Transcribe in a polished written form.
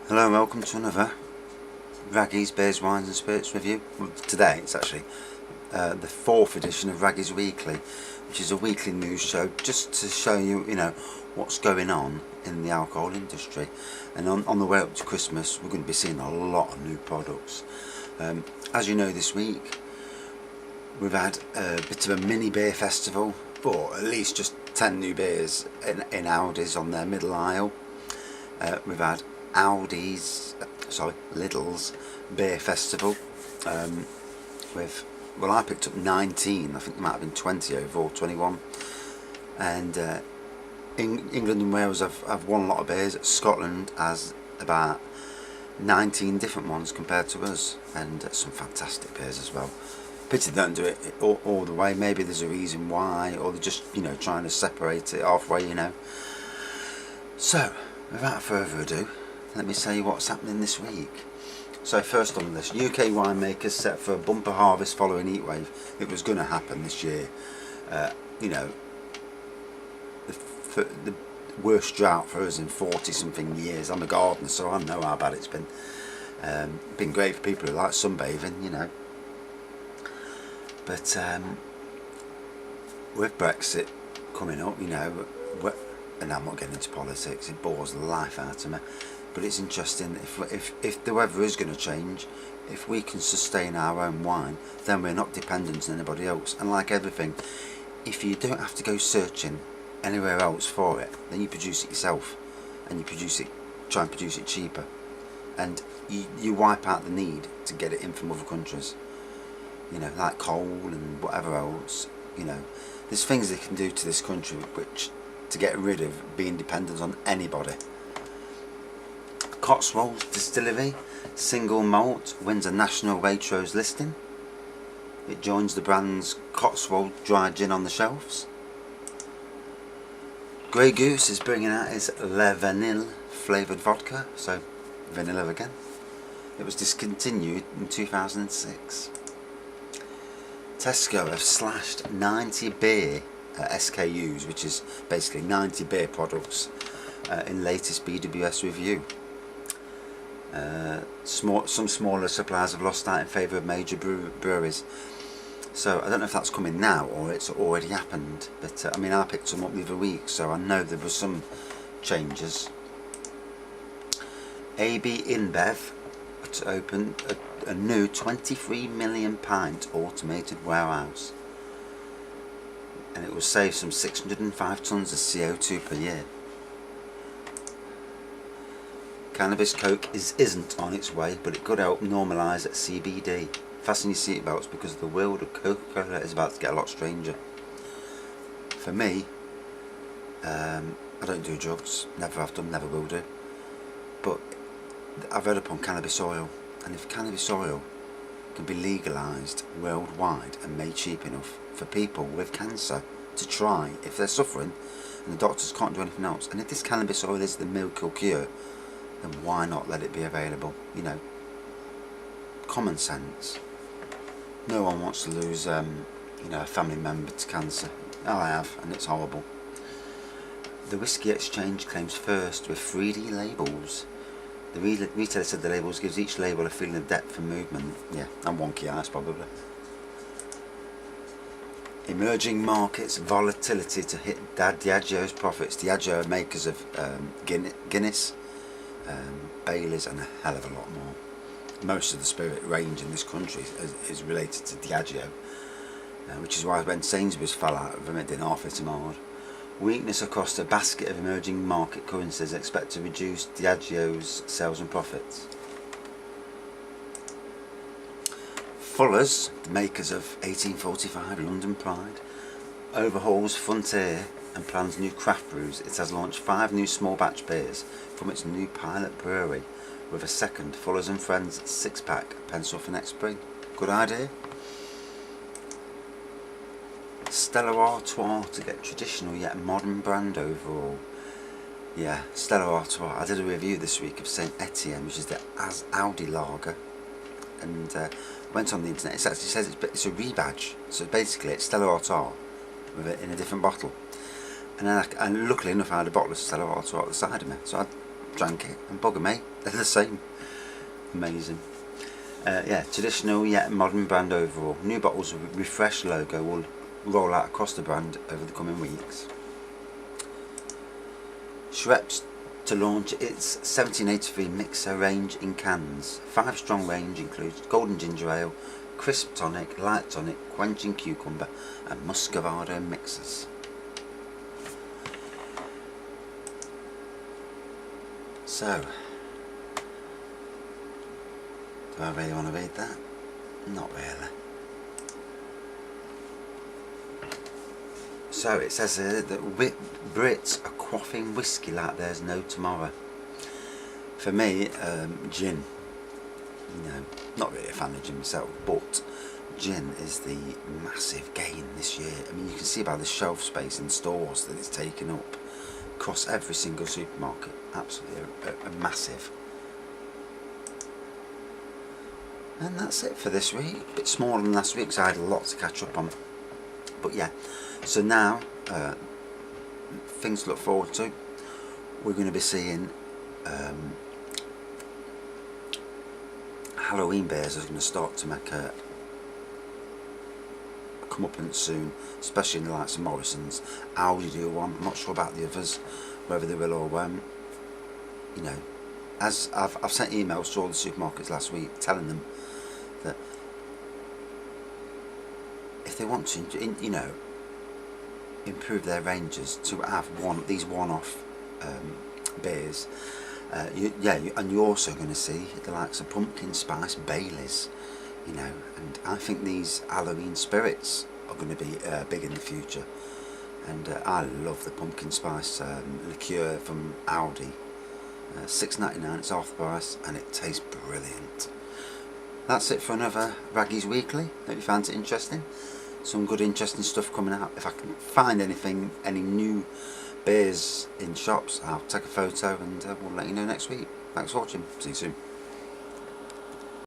Hello and welcome to another Wraggys Beers, Wines and Spirits review. Well, today it's actually the 4th edition of Wraggys Weekly, which is a weekly news show just to show you, what's going on in the alcohol industry. And on the way up to Christmas, we're going to be seeing a lot of new products. As you know, this week we've had a bit of a mini beer festival, or at least just 10 new beers in Aldi's on their middle aisle. We've had Lidl's beer festival I picked up 19, I think there might have been 20 overall, 21, and England and Wales have won a lot of beers. Scotland has about 19 different ones compared to us, and some fantastic beers as well. Pity they don't do it all the way. Maybe there's a reason why, or they're just trying to separate it halfway. So without further ado, let me tell you what's happening this week. So first on the list, UK winemakers set for a bumper harvest following heatwave. It was going to happen this year. The worst drought for us in 40 something years. I'm a gardener, so I know how bad it's been. Been great for people who like sunbathing, But with Brexit coming up, and I'm not getting into politics, it bores the life out of me, but it's interesting. If the weather is going to change, if we can sustain our own wine, then we're not dependent on anybody else. And like everything, if you don't have to go searching anywhere else for it, then you produce it yourself, and try and produce it cheaper, and you wipe out the need to get it in from other countries, like coal and whatever else. There's things they can do to this country which to get rid of being dependent on anybody. Cotswolds Distillery single malt wins a national Waitrose listing. It joins the brand's Cotswold dry gin on the shelves. Grey Goose is bringing out its Le Vanille flavoured vodka, so vanilla again. It was discontinued in 2006. Tesco have slashed 90 beer SKUs, which is basically 90 beer products, in latest BWS review. Some smaller suppliers have lost out in favour of major breweries. So I don't know if that's coming now or it's already happened, but I picked some up the other week, so I know there were some changes. AB InBev to open a new 23 million pint automated warehouse, and it will save some 605 tonnes of CO2 per year. Cannabis coke isn't on its way, but it could help normalise at CBD. Fasten your seatbelts because the world of Coca-Cola is about to get a lot stranger. For me, I don't do drugs, never have done, never will do, but I've read up on cannabis oil, and if cannabis oil can be legalised worldwide and made cheap enough for people with cancer to try if they're suffering and the doctors can't do anything else, and if this cannabis oil is the miracle cure, then why not let it be available? Common sense. No one wants to lose a family member to cancer. I have, and it's horrible. The Whiskey Exchange claims first with 3D labels. The retailer said the labels gives each label a feeling of depth and movement. Yeah, and wonky eyes probably. Emerging markets volatility to hit Diageo's profits. Diageo are makers of Guinness, Baileys, and a hell of a lot more. Most of the spirit range in this country is related to Diageo, which is why when Sainsbury's fell out of them, it didn't half hit them hard. Weakness across a basket of emerging market currencies expect to reduce Diageo's sales and profits. Fuller's, the makers of 1845 London Pride, overhauls Frontier and plans new craft brews. It has launched 5 new small batch beers from its new pilot brewery, with a second Fuller's and Friends 6-pack pencil for next spring. Good idea. Stella Artois to get traditional yet modern brand overall. Yeah, Stella Artois. I did a review this week of Saint Etienne, which is the Audi lager, and went on the internet. It actually says it's a rebadge, so basically it's Stella Artois with it in a different bottle. And luckily enough, I had a bottle of Stella Artois at the side of me, so I drank it, and bugger me, they're the same. Amazing. Yeah, traditional yet modern brand overall. New bottles with refreshed logo will roll out across the brand over the coming weeks. Sept to launch its 1783 mixer range in cans. 5-strong range includes golden ginger ale, crisp tonic, light tonic, quenching cucumber and muscovado mixers. So, do I really want to read that? Not really. So it says here that Brits are quaffing whiskey like there's no tomorrow. For me, gin. You know, not really a fan of gin myself, but gin is the massive gain this year. I mean, you can see by the shelf space in stores that it's taken up across every single supermarket. Absolutely a massive. And that's it for this week. A bit smaller than last week because I had a lot to catch up on. But yeah, so now things to look forward to. We're going to be seeing Halloween beers are going to start to make a comeuppance soon, especially in the likes of Morrison's. Aldi do one. I'm not sure about the others, whether they will or won't. You know, as I've sent emails to all the supermarkets last week telling them that if they want to, you know, improve their ranges to have these one-off beers, and you're also going to see the likes of pumpkin spice Baileys, you know, and I think these Halloween spirits are going to be big in the future. And I love the pumpkin spice liqueur from Aldi. $6.99, it's half the price, and it tastes brilliant. That's it for another Wraggys Weekly. Hope you found it interesting. Some good interesting stuff coming out. If I can find anything, any new beers in shops, I'll take a photo and we'll let you know next week. Thanks for watching. See you soon.